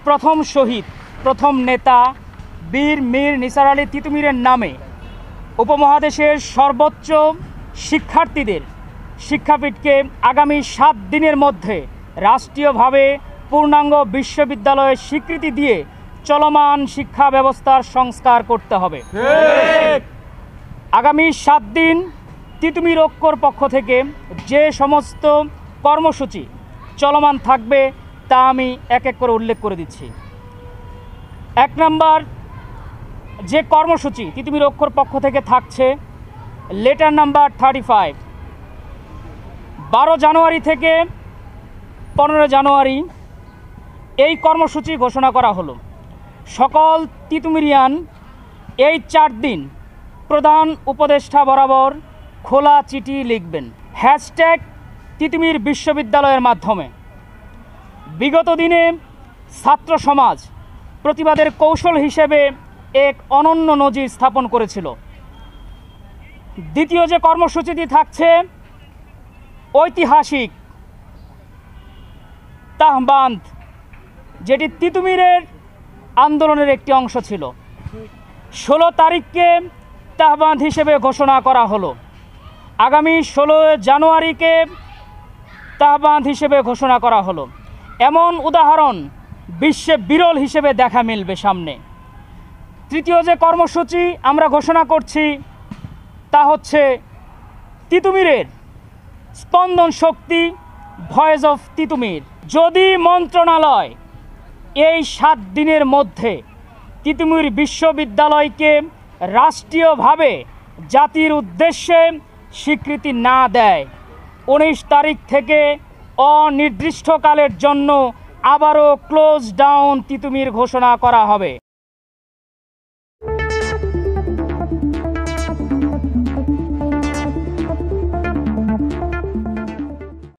প্রথম শহীদ, প্রথম নেতা বীর মীর নিসার আলী তিতুমীরের নামে উপমহাদেশের সর্বোচ্চ শিক্ষার্থীদের শিক্ষাপীঠকে আগামী 7 দিনের মধ্যে রাষ্ট্রীয়ভাবে পূর্ণাঙ্গ বিশ্ববিদ্যালয়ের স্বীকৃতি দিয়ে চলমান শিক্ষা ব্যবস্থার সংস্কার করতে হবে। আগামী 7 দিন তিতুমীর ঐক্যর পক্ষ থেকে যে সমস্ত কর্মসূচি চলমান থাকবে তা আমি এক এক করে উল্লেখ করে দিচ্ছি। 1 নম্বর যে কর্মসূচি তিতুমীর ঐক্যর পক্ষ থেকে থাকছে, লেটার নাম্বার 35, 12 জানুয়ারি থেকে 15 জানুয়ারি এই কর্মসূচি ঘোষণা করা হলো। সকল তিতুমিরিয়ান এই 4 দিন প্রধান উপদেষ্টা বরাবর খোলা চিঠি লিখবেন হ্যাশট্যাগ তিতুমীর বিশ্ববিদ্যালয়ের মাধ্যমে। বিগত দিনে ছাত্র সমাজ প্রতিবাদের কৌশল হিসেবে এক অনন্য নজির স্থাপন করেছিল। দ্বিতীয় যে কর্মসূচিটি থাকছে, ঐতিহাসিক তাহবান্ধ, যেটি তিতুমীরের আন্দোলনের একটি অংশ ছিল। 16 তারিখকে তাহবান্ধ হিসেবে ঘোষণা করা হলো। আগামী 16 জানুয়ারিকে তাহবান্ধ হিসেবে ঘোষণা করা হলো। এমন উদাহরণ বিশ্বে বিরল হিসেবে দেখা মিলবে সামনে। তৃতীয় যে কর্মসূচি আমরা ঘোষণা করছি তা হচ্ছে তিতুমীরের স্পন্দন শক্তি, ভয়েস অফ তিতুমীর। যদি মন্ত্রণালয় এই 7 দিনের মধ্যে তিতুমীর বিশ্ববিদ্যালয়কে রাষ্ট্রীয়ভাবে জাতির উদ্দেশ্যে স্বীকৃতি না দেয়, 19 তারিখ থেকে অনির্দিষ্টকালের জন্য আবারও ক্লোজ ডাউন তিতুমীর ঘোষণা করা হবে।